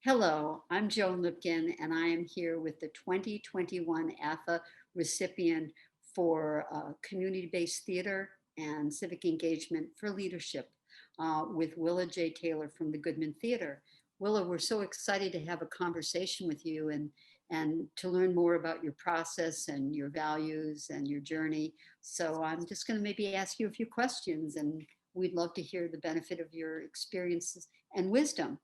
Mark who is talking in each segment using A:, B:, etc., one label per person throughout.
A: Hello, I'm Joan Lipkin, and I am here with the 2021 AFA recipient for community-based theater and civic engagement for leadership with Willa J. Taylor from the Goodman Theater. Willa, we're so excited to have a conversation with you and to learn more about your process and your values and your journey. So I'm just going to maybe ask you a few questions, and we'd love to hear the benefit of your experiences and wisdom.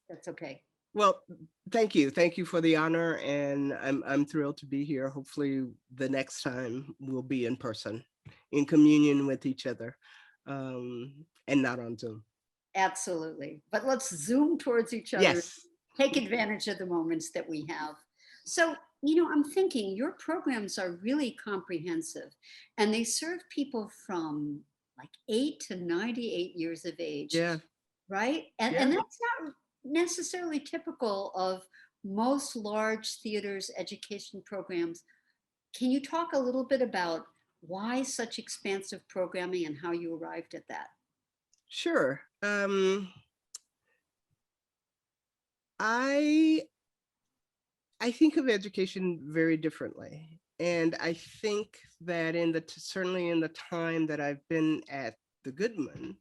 A: That's okay.
B: Well, thank you. Thank you for the honor. And I'm thrilled to be here. Hopefully the next time we'll be in person, in communion with each other, and not on Zoom.
A: Absolutely. But let's zoom towards each other,
B: Yes.
A: take advantage of the moments that we have. So, I'm thinking your programs are really comprehensive and they serve people from like 8 to 98 years of age,
B: Yeah.
A: right? And
B: Yeah.
A: that's not necessarily typical of most large theaters education programs. Can you talk a little bit about why such expansive programming and how you arrived at that?
B: Sure. I I think of education very differently. And I think that certainly in the time that I've been at the Goodman,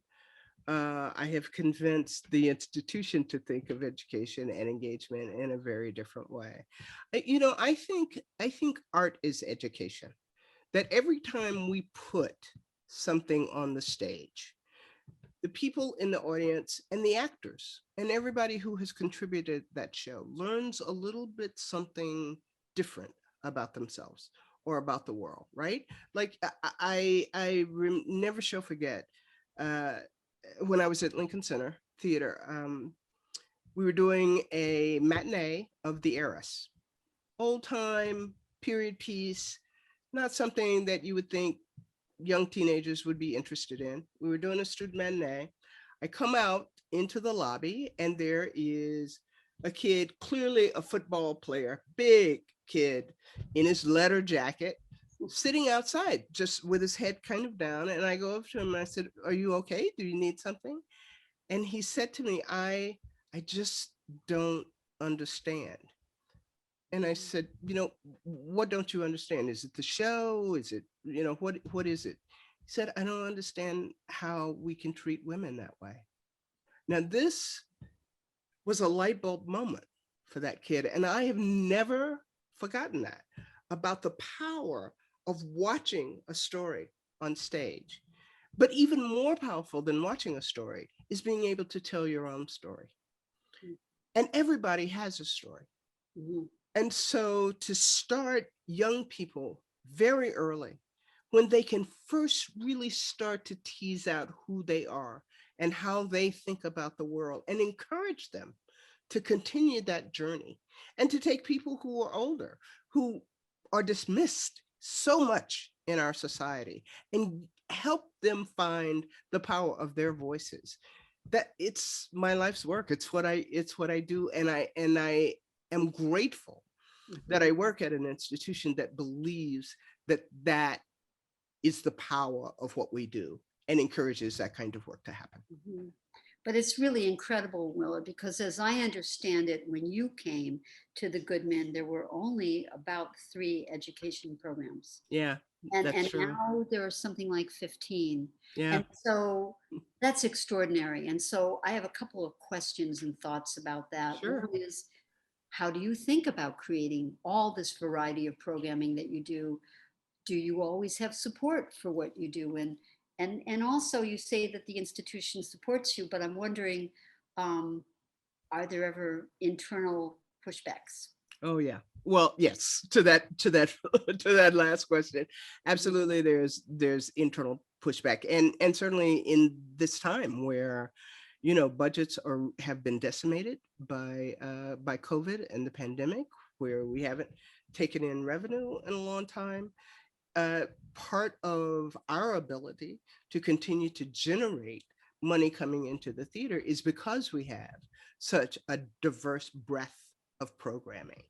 B: I have convinced the institution to think of education and engagement in a very different way. I think art is education. That every time we put something on the stage, the people in the audience and the actors and everybody who has contributed that show learns a little bit something different about themselves or about the world, right? Like never shall forget uh, when I was at Lincoln Center Theater. We were doing a matinee of The Heiress, old time period piece, not something that you would think young teenagers would be interested in. We were doing a student matinee. I come out into the lobby and there is a kid, clearly a football player, big kid in his leather jacket, sitting outside just with his head kind of down. And I go up to him and I said, "Are you okay? Do you need something?" And he said to me, I just don't understand. And I said, what don't you understand? Is it the show? Is it, what is it? He said, I don't understand how we can treat women that way. Now, this was a light bulb moment for that kid. And I have never forgotten that about the power of watching a story on stage. But even more powerful than watching a story is being able to tell your own story. And everybody has a story.
A: Mhm.
B: And so to start young people very early, when they can first really start to tease out who they are and how they think about the world and encourage them to continue that journey and to take people who are older, who are dismissed so much in our society and help them find the power of their voices. That it's my life's work. It's what I do. And I am grateful that
A: Mhm.
B: I work at an institution that believes that that is the power of what we do and encourages that kind of work to happen.
A: Mhm. But it's really incredible, Willa, because as I understand it, when you came to the Goodman, there were only about 3 education programs.
B: Yeah, that's
A: And
B: true.
A: now there are something like 15.
B: Yeah,
A: And so that's extraordinary. And so I have a couple of questions and thoughts about that.
B: sure.
A: One is, how do you think about creating all this variety of programming that you do? Do you always have support for what you do? And also you say that the institution supports you, but I'm wondering, um, are there ever internal pushbacks?
B: Oh yeah. Well, yes, to that to that last question. Absolutely there's internal pushback and certainly in this time where budgets are have been decimated by COVID and the pandemic, where we haven't taken in revenue in a long time. uh, Part of our ability to continue to generate money coming into the theater is because we have such a diverse breadth of programming.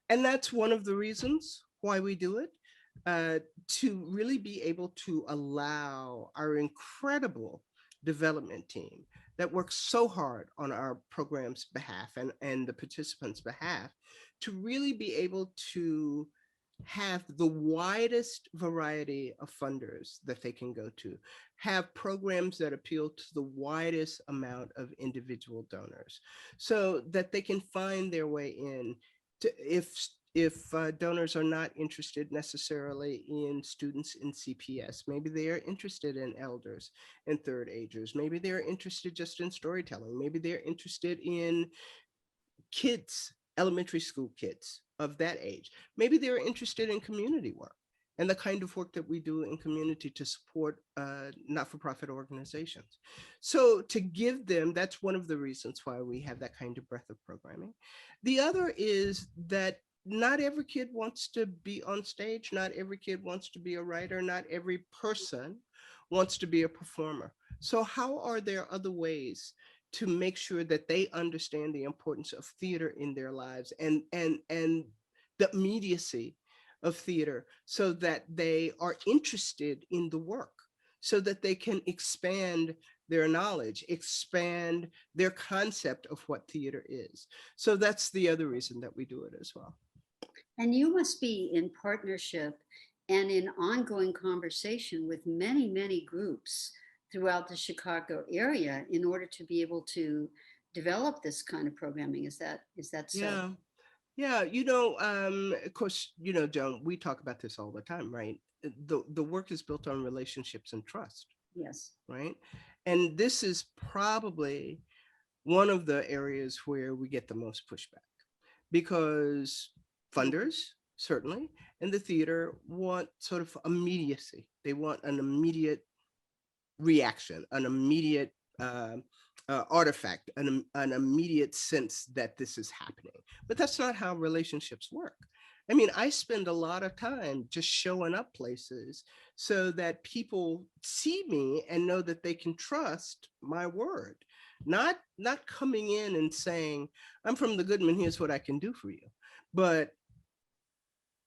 B: And that's one of the reasons why we do it, uh, to really be able to allow our incredible development team that work so hard on our program's behalf and the participants' behalf to really be able to have the widest variety of funders that they can go to, have programs that appeal to the widest amount of individual donors so that they can find their way in to, if donors are not interested necessarily in students in CPS, maybe they are interested in elders and third agers, maybe they're interested just in storytelling, maybe they're interested in kids, elementary school kids of that age. Maybe they're interested in community work and the kind of work that we do in community to support not-for-profit organizations. So to give them, that's one of the reasons why we have that kind of breadth of programming. The other is that not every kid wants to be on stage, not every kid wants to be a writer, not every person wants to be a performer. So how are there other ways to make sure that they understand the importance of theater in their lives and the immediacy of theater so that they are interested in the work, so that they can expand their knowledge, expand their concept of what theater is. So that's the other reason that we do it as well.
A: And you must be in partnership and in ongoing conversation with many, many groups throughout the Chicago area in order to be able to develop this kind of programming. Is that so?
B: Yeah. Yeah, of course, Joan, we talk about this all the time, right? The work is built on relationships and trust,
A: Yes.
B: right? And this is probably one of the areas where we get the most pushback because funders, certainly, and the theater want sort of immediacy. They want an immediate reaction, an immediate artifact, an immediate sense that this is happening. But that's not how relationships work. I mean, I spend a lot of time just showing up places so that people see me and know that they can trust my word. Not coming in and saying, I'm from the Goodman, here's what I can do for you. But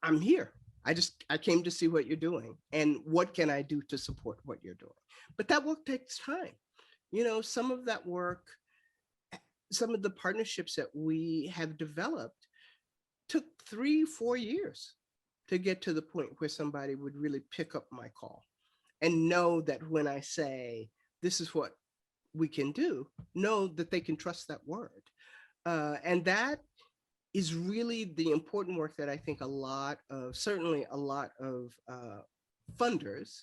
B: I'm here. I came to see what you're doing and what can I do to support what you're doing. But that work takes time. Some of that work, some of the partnerships that we have developed took 3-4 years to get to the point where somebody would really pick up my call and know that when I say, this is what we can do, know that they can trust that word. And that is really the important work that I think certainly a lot of funders,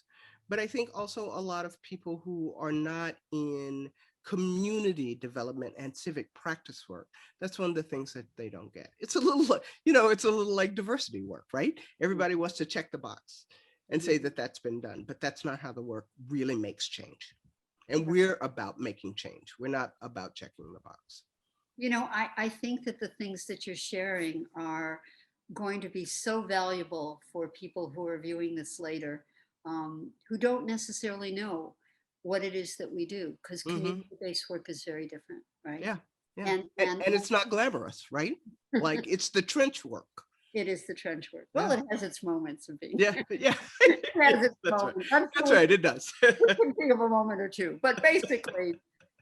B: but I think also a lot of people who are not in community development and civic practice work. That's one of the things that they don't get. It's a little like diversity work, right? Everybody wants to check the box and say that that's been done, but that's not how the work really makes change. And we're about making change. We're not about checking the box.
A: I think that the things that you're sharing are going to be so valuable for people who are viewing this later, who don't necessarily know what it is that we do, because community-based work is very different, right?
B: Yeah, yeah.
A: And
B: And it's not glamorous, right? Like it's the trench work.
A: it is the trench work. Well,
B: Yeah.
A: it has its moments of being.
B: Yeah, yeah.
A: It has its
B: That's right.
A: moments. I'm
B: That's
A: sure
B: right. It does.
A: we can think of a moment or two, but basically,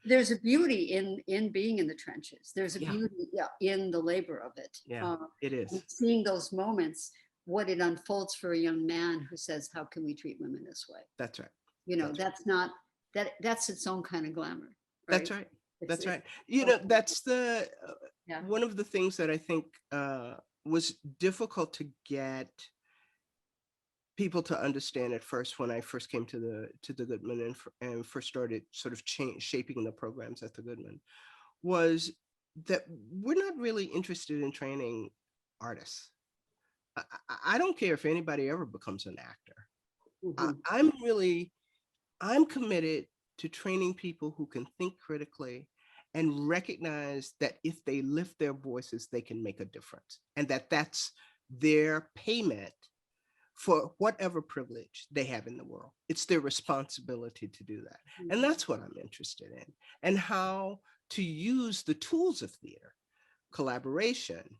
A: there's a beauty in being in the trenches. There's a
B: Yeah,
A: beauty, yeah, in the labor of it.
B: yeah, it
A: And
B: is.
A: seeing those moments, what it unfolds for a young man who says, "How can we treat women this way?"
B: That's right. That's right.
A: That's not that's its own kind of glamour,
B: That's
A: right?
B: right.
A: It's
B: That's right.
A: so-
B: That's
A: yeah.
B: one of the things that I think was difficult to get people to understand at first when I first came to the Goodman and first started sort of shaping the programs at the Goodman was that we're not really interested in training artists. I don't care if anybody ever becomes an actor.
A: Mhm.
B: I'm committed to training people who can think critically and recognize that if they lift their voices, they can make a difference, and that's their payment for whatever privilege they have in the world. It's their responsibility to do that. And that's what I'm interested in, and how to use the tools of theater, collaboration,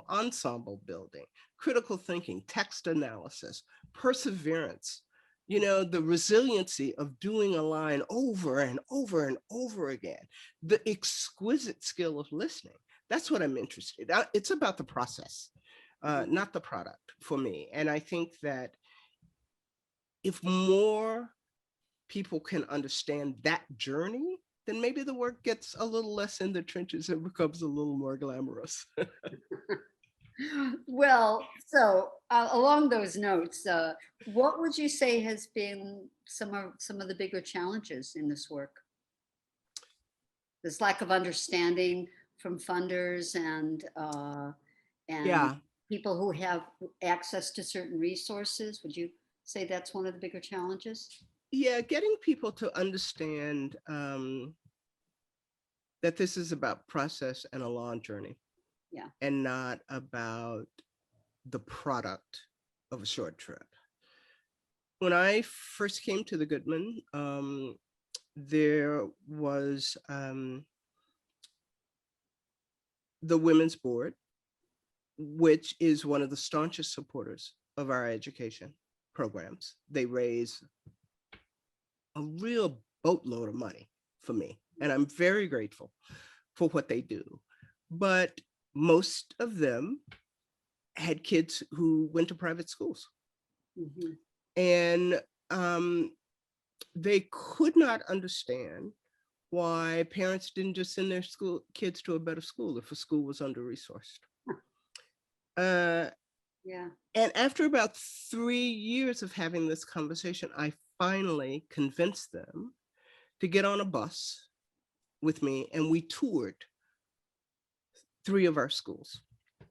B: ensemble building, critical thinking, text analysis, perseverance, You know, the resiliency of doing a line over and over and over again, the exquisite skill of listening. That's what I'm interested in. It's about the process,
A: Mhm.
B: not the product for me. And I think that if more people can understand that journey, then maybe the work gets a little less in the trenches and becomes a little more glamorous.
A: Well, so along those notes, what would you say has been some of the bigger challenges in this work? This lack of understanding from funders and
B: Yeah.
A: people who have access to certain resources. Would you say that's one of the bigger challenges?
B: Yeah. Getting people to understand that this is about process and a long journey
A: Yeah.
B: and not about the product of a short trip. When I first came to the Goodman, there was the Women's Board, which is one of the staunchest supporters of our education programs. They raise a real boatload of money for me, and I'm very grateful for what they do. But most of them had kids who went to private schools,
A: Hmm.
B: and um, they could not understand why parents didn't just send their school kids to a better school if a school was under resourced. Uh,
A: Yeah.
B: and after about 3 years of having this conversation, I finally convinced them to get on a bus with me, and we toured 3 of our schools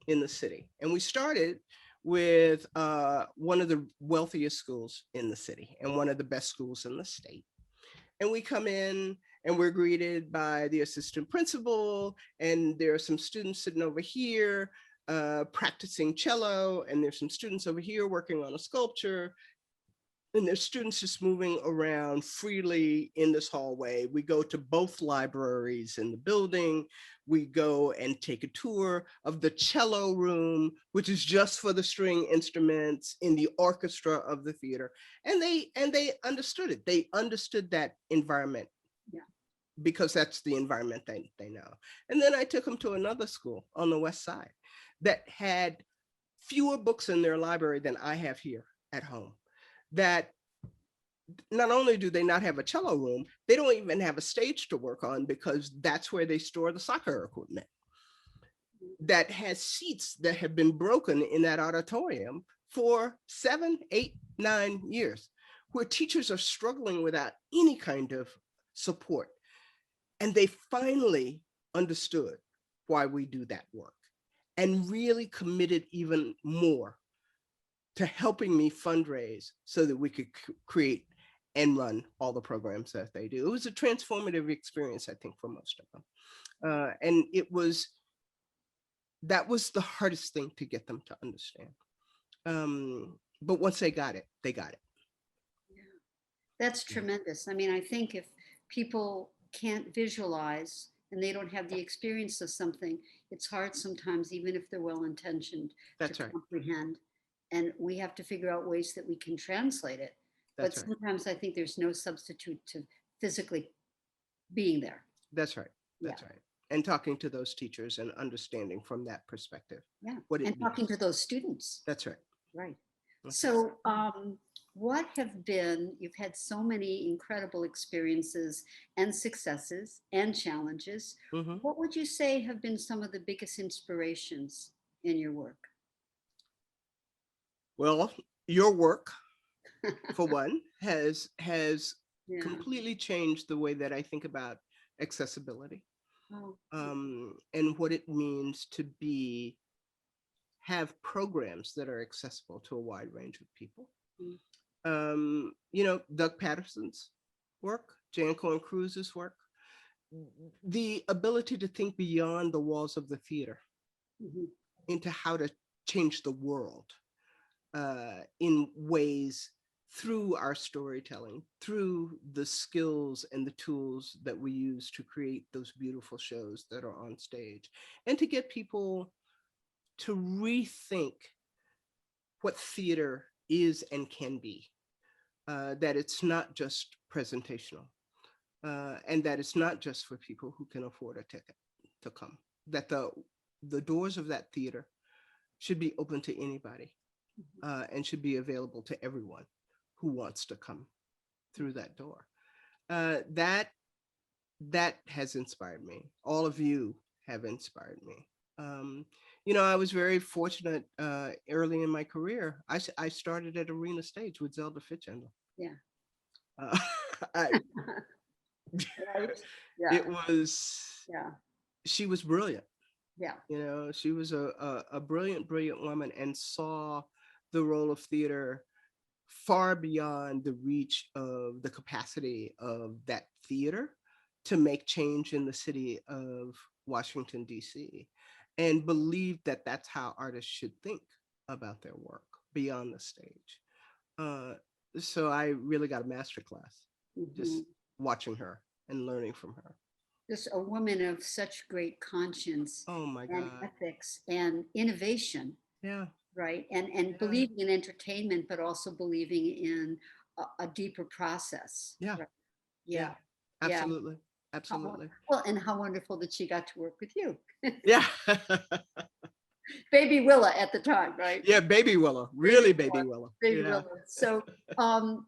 B: in the city. And we started with one of the wealthiest schools in the city and one of the best schools in the state. And we come in and we're greeted by the assistant principal, and there are some students sitting over here practicing cello, and there's some students over here working on a sculpture, and there's students just moving around freely in this hallway. We go to both libraries in the building. We go and take a tour of the cello room, which is just for the string instruments in the orchestra of the theater. And they understood it. They understood that environment
A: Yeah.
B: because that's the environment they know. And then I took them to another school on the West Side that had fewer books in their library than I have here at home. That not only do they not have a cello room, they don't even have a stage to work on because that's where they store the soccer equipment. That has seats that have been broken in that auditorium for 7, 8, 9 years, where teachers are struggling without any kind of support. And they finally understood why we do that work and really committed even more to helping me fundraise so that we could create and run all the programs that they do. It was a transformative experience, I think, for most of them. And that was the hardest thing to get them to understand. But once they got it, they got it.
A: Yeah. That's tremendous. I mean, I think if people can't visualize and they don't have the experience of something, it's hard sometimes, even if they're well intentioned, to
B: That's right.
A: comprehend. And we have to figure out ways that we can translate it. But
B: That's right.
A: sometimes I think there's no substitute to physically being there.
B: That's right.
A: Yeah.
B: That's right. And talking to those teachers and understanding from that perspective
A: Yeah.
B: what
A: And
B: it
A: talking to
B: means.
A: those students.
B: That's right.
A: Right.
B: That's right.
A: So, what have been, you've had so many incredible experiences and successes and challenges.
B: Mm-hmm.
A: What would you say have been some of the biggest inspirations in your work?
B: Well, your work, for one, has
A: Yeah.
B: completely changed the way that I think about accessibility,
A: Oh,
B: and what it means to have programs that are accessible to a wide range of people.
A: mm,
B: Doug Patterson's work, Jan Cohen Cruz's work, the ability to think beyond the walls of the theater
A: mhm,
B: into how to change the world in ways through our storytelling, through the skills and the tools that we use to create those beautiful shows that are on stage, and to get people to rethink what theater is and can be. that it's not just presentational, and that it's not just for people who can afford a ticket to come. That the doors of that theater should be open to anybody, and should be available to everyone who wants to come through that door. That has inspired me. All of you have inspired me. Um, I was very fortunate early in my career. I started at Arena Stage with Zelda Fitzgerald.
A: Yeah.
B: Uh, I,
A: Right. Yeah.
B: it was
A: Yeah.
B: she was brilliant.
A: Yeah.
B: She was a brilliant, brilliant woman, and saw the role of theater far beyond the reach of the capacity of that theater to make change in the city of Washington, D.C., and believed that that's how artists should think about their work beyond the stage. Uh, so I really got a master class
A: Hmm.
B: just watching her and learning from her.
A: Just a woman of such great conscience
B: Oh my
A: and
B: God.
A: ethics and innovation,
B: Yeah.
A: right? And
B: Yeah.
A: believing in entertainment, but also believing in a deeper process.
B: Yeah.
A: Right?
B: Yeah.
A: Yeah. Yeah.
B: Absolutely.
A: How,
B: Absolutely.
A: well, and how wonderful that she got to work with you.
B: Yeah.
A: Baby Willa at the time, right?
B: Yeah, baby Willa,
A: Baby
B: really baby
A: Willa,
B: Willa.
A: baby
B: Yeah.
A: Willa. So,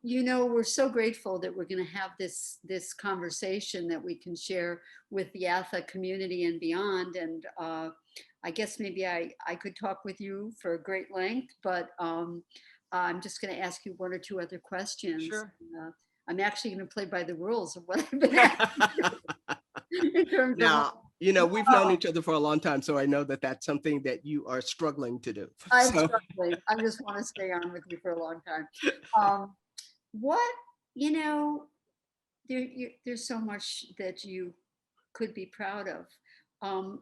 A: we're so grateful that we're going to have this conversation that we can share with the ATHA community and beyond. And I guess maybe I could talk with you for a great length, but I'm just going to ask you one or two other questions.
B: Sure.
A: I'm actually going to play by the rules of what I've been asking in terms of
B: Now, we've known each other for a long time, so I know that that's something that you are struggling to do.
A: I'm
B: So,
A: struggling. I just want to stay on with you for a long time. Um, what, you know, there's so much that you could be proud of.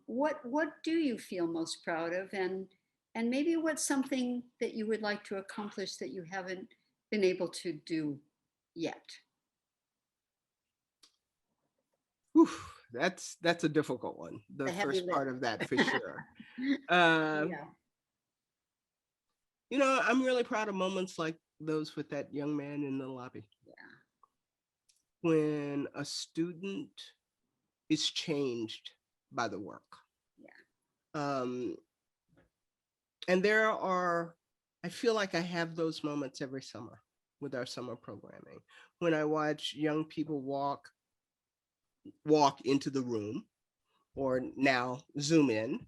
A: What do you feel most proud of, and maybe what's something that you would like to accomplish that you haven't been able to do yet?
B: whew, that's a difficult one. The
A: The heavy
B: first part
A: lift.
B: of that for sure. Um,
A: Yeah.
B: I'm really proud of moments like those with that young man in the lobby.
A: Yeah.
B: When a student is changed by the work.
A: Yeah.
B: Um, and I feel like I have those moments every summer with our summer programming. When I watch young people walk into the room, or now zoom in,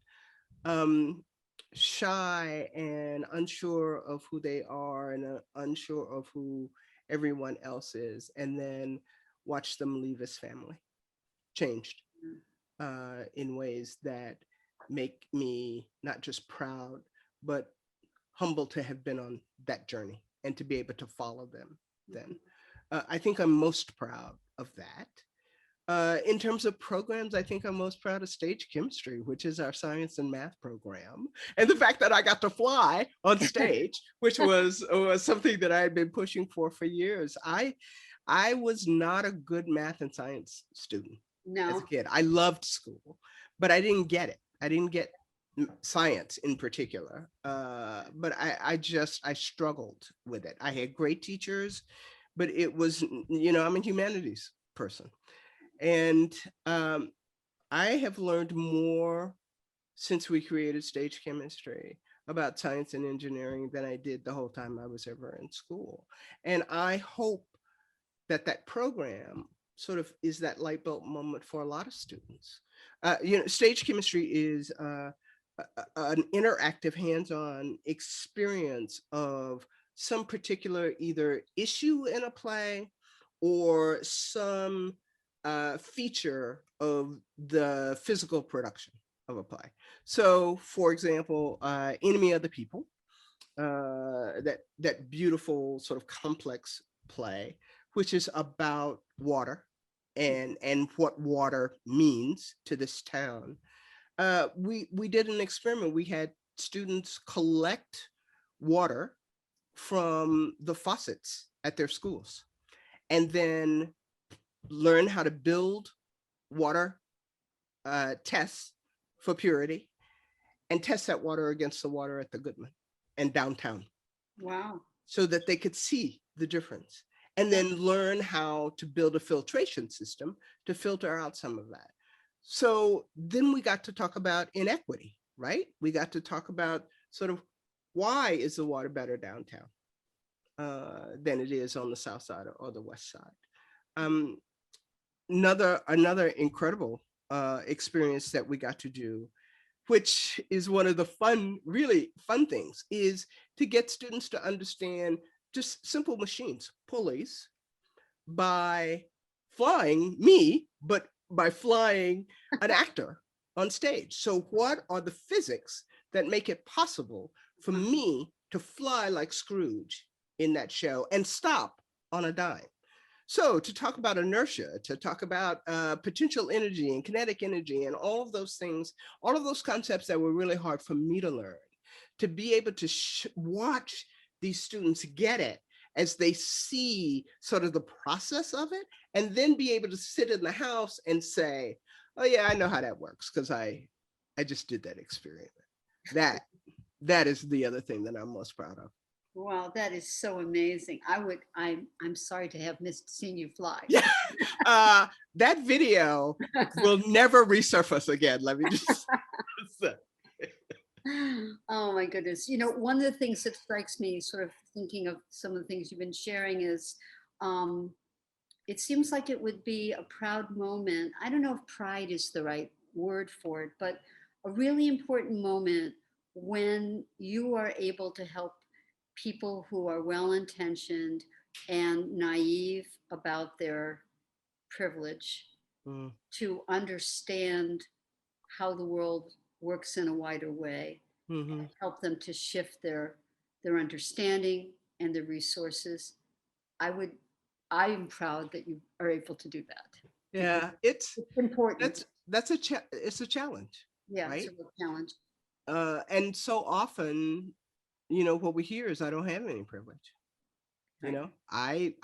B: um, shy and unsure of who they are, and unsure of who everyone else is, and then watch them leave as family changed in ways that make me not just proud, but humbled to have been on that journey and to be able to follow them then. I think I'm most proud of that. In terms of programs, I think I'm most proud of Stage Chemistry, which is our science and math program. And the fact that I got to fly on stage, which was something that I had been pushing for years. I was not a good math and science student as a
A: No.
B: kid. I loved school, but I didn't get it. I didn't get science in particular. But I struggled with it. I had great teachers, but it was, I'm a humanities person. And I have learned more since we created Stage Chemistry about science and engineering than I did the whole time I was ever in school. And I hope that program sort of is that light bulb moment for a lot of students. Stage Chemistry is an interactive, hands-on experience of some particular either issue in a play or some feature of the physical production of a play. So, for example, Enemy of the People, that beautiful sort of complex play, which is about water and what water means to this town. We did an experiment. We had students collect water from the faucets at their schools, and then learn how to build water tests for purity, and test that water against the water at the Goodman and downtown,
A: Wow.
B: so that they could see the difference. and then learn how to build a filtration system to filter out some of that. So then we got to talk about inequity, right? We got to talk about sort of why is the water better downtown than it is on the south side or the west side. Um, another incredible experience that we got to do, which is one of the really fun things, is to get students to understand just simple machines, pulleys, by flying me, but by flying an actor on stage. So what are the physics that make it possible for me to fly like Scrooge in that show and stop on a dime? So to talk about inertia, to talk about potential energy and kinetic energy and all of those things, all of those concepts that were really hard for me to learn, to be able to watch these students get it as they see sort of the process of it, and then be able to sit in the house and say, oh yeah, I know how that works because I just did that experiment. That is the other thing that I'm most proud of.
A: Wow, that is so amazing. I'm sorry to have missed seeing you fly.
B: Yeah, that video will never resurface again. Let me just say.
A: Oh my goodness. You know, one of the things that strikes me, sort of thinking of some of the things you've been sharing, is um, it seems like it would be a proud moment. I don't know if pride is the right word for it, but a really important moment when you are able to help people who are well intentioned and naive about their privilege
B: Mm,
A: to understand how the world works in a wider way,
B: mhm.
A: help them to shift their understanding and their resources. I would I am proud that you are able to do that because
B: Yeah,
A: it's important.
B: it's a challenge,
A: Yeah, it's a
B: right?
A: real challenge.
B: And so often, what we hear is I don't have any privilege.
A: Right.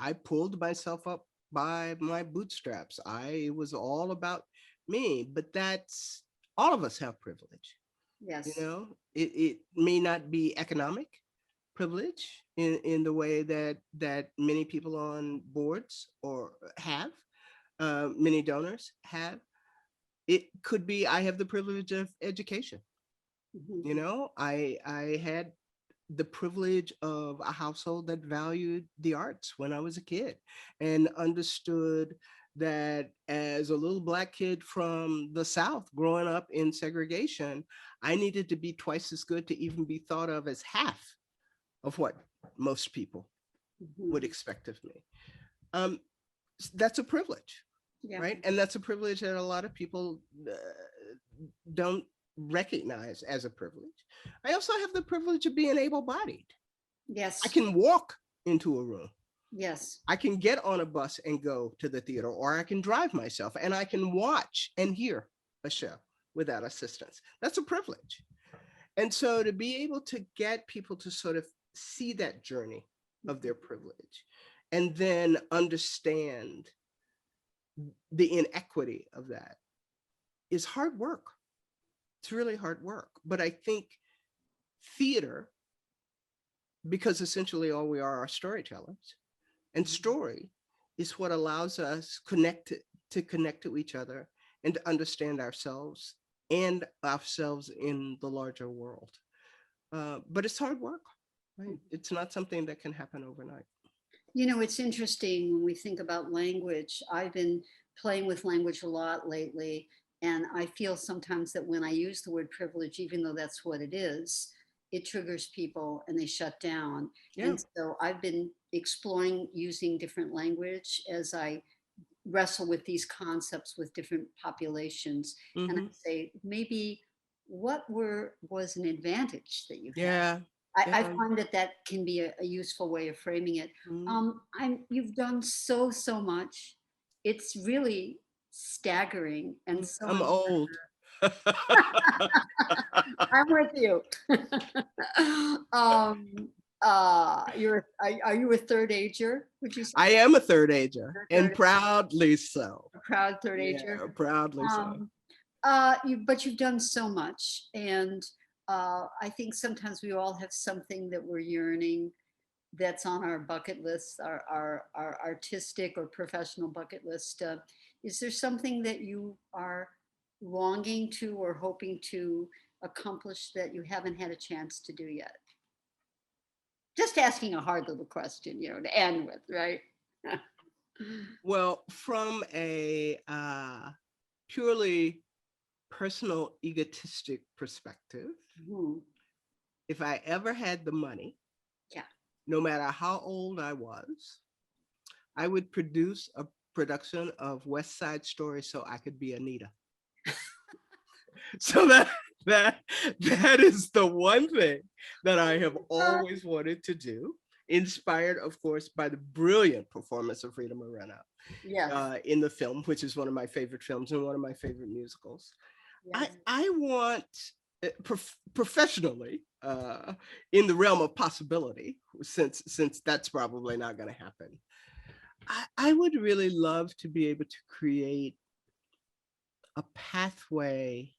B: I pulled myself up by my bootstraps. It was all about me, but that's all of us have privilege.
A: Yes.
B: It may not be economic privilege in the way that many people on boards or have, many donors have. It could be I have the privilege of education.
A: Mhm.
B: I had the privilege of a household that valued the arts when I was a kid and understood that as a little Black kid from the South growing up in segregation, I needed to be twice as good to even be thought of as half of what most people
A: Mhm.
B: would expect of me. Um, that's a privilege,
A: Yeah.
B: right? And that's a privilege that a lot of people don't recognize as a privilege. I also have the privilege of being able-bodied. I
A: Yes.
B: can walk into a room.
A: Yes.
B: I can get on a bus and go to the theater, or I can drive myself and I can watch and hear a show without assistance. That's a privilege. And so to be able to get people to sort of see that journey of their privilege and then understand the inequity of that is hard work. It's really hard work. But I think theater, because essentially all we are storytellers, and story is what allows us to connect to each other and to understand ourselves and ourselves in the larger world. But it's hard work, right? It's not something that can happen overnight.
A: You know, it's interesting when we think about language. I've been playing with language a lot lately, and I feel sometimes that when I use the word privilege, even though that's what it is, it triggers people and they shut down.
B: Yeah.
A: And so I've been exploring using different language as I wrestle with these concepts with different populations. And I
B: Hmm.
A: say, maybe what was an advantage that you had?
B: Yeah.
A: I
B: Yeah.
A: find that that can be a useful way of framing it.
B: Mhm.
A: You've done so much. It's really staggering and so
B: I'm old.
A: I'm with you. um, are you a third ager? Would you say
B: I am a third ager
A: you're a
B: and
A: third,
B: proudly so.
A: a proud third ager?
B: Yeah, proudly so.
A: Um, but you've done so much, and I think sometimes we all have something that we're yearning that's on our bucket list, our artistic or professional bucket list. Is there something that you are longing to or hoping to accomplish that you haven't had a chance to do yet? Just asking a hard little question, to end with, right?
B: Well, from a purely personal egotistic perspective,
A: Mhm.
B: if I ever had the money,
A: Yeah.
B: no matter how old I was, I would produce a production of West Side Story so I could be Anita. So that is the one thing that I have always wanted to do, inspired, of course, by the brilliant performance of Rita Moreno
A: Yes.
B: in the film, which is one of my favorite films and one of my favorite musicals.
A: Yes.
B: I want professionally, in the realm of possibility, since that's probably not going to happen. I would really love to be able to create a pathway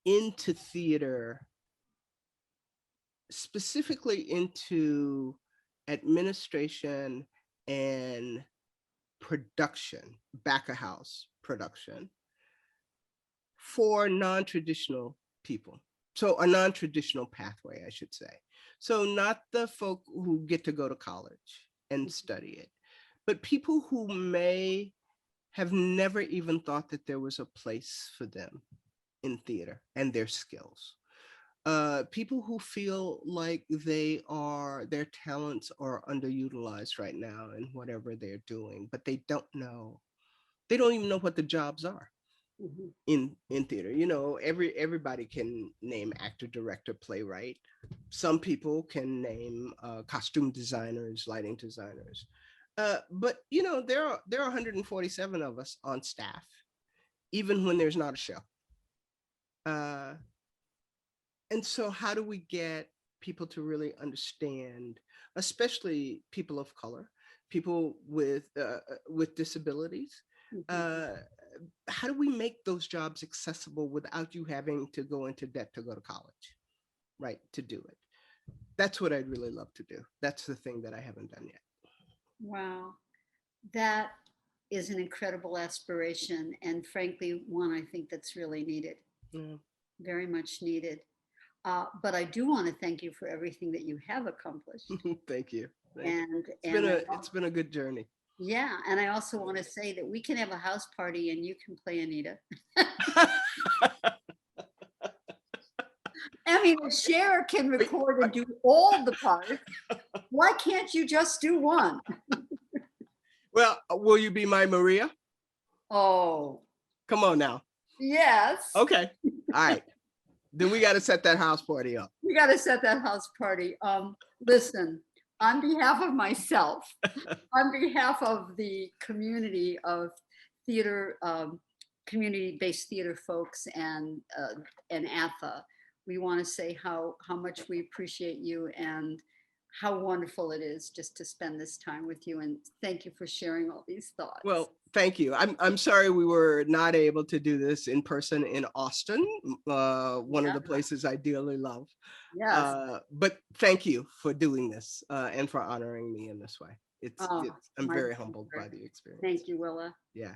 B: into theater, specifically into administration and production, back of house production for non-traditional people. So a non-traditional pathway, I should say. So not the folk who get to go to college and study it, but people who may have never even thought that there was a place for them in theater and their skills. People who feel like their talents are underutilized right now in whatever they're doing, but they don't even know what the jobs are
A: Mhm.
B: in theater. Everybody can name actor, director, playwright. Some people can name costume designers, lighting designers. But there are 147 of us on staff, even when there's not a show. Uh, and so how do we get people to really understand, especially people of color, people with disabilities?
A: Mhm.
B: Uh, how do we make those jobs accessible without you having to go into debt to go to college, right? To do it. That's what I'd really love to do. That's the thing that I haven't done yet.
A: Wow. That is an incredible aspiration, and frankly, one I think that's really needed,
B: Yeah.
A: very much needed. But I do want to thank you for everything that you have accomplished.
B: Thank you. Thank you.
A: And
B: It's been
A: and I,
B: a good journey.
A: yeah, and I also want to say that we can have a house party and you can play Anita. I mean, the Cher can record and do all the parts. Why can't you just do one?
B: Well, will you be my Maria?
A: Oh,
B: Come on now.
A: yes.
B: Okay. All right. Then we got to set that house party up.
A: We got to set that house party. Listen, on behalf of myself, on behalf of the community of theater, community-based theater folks and AFA, we want to say how much we appreciate you and how wonderful it is just to spend this time with you. And thank you for sharing all these thoughts.
B: Well, thank you. I'm sorry we were not able to do this in person in Austin, one of the places I dearly love.
A: Yes.
B: But thank you for doing this and for honoring me in this way.
A: Oh,
B: I'm
A: my
B: very humbled by
A: pleasure.
B: the experience.
A: Thank you, Willa.
B: Yeah.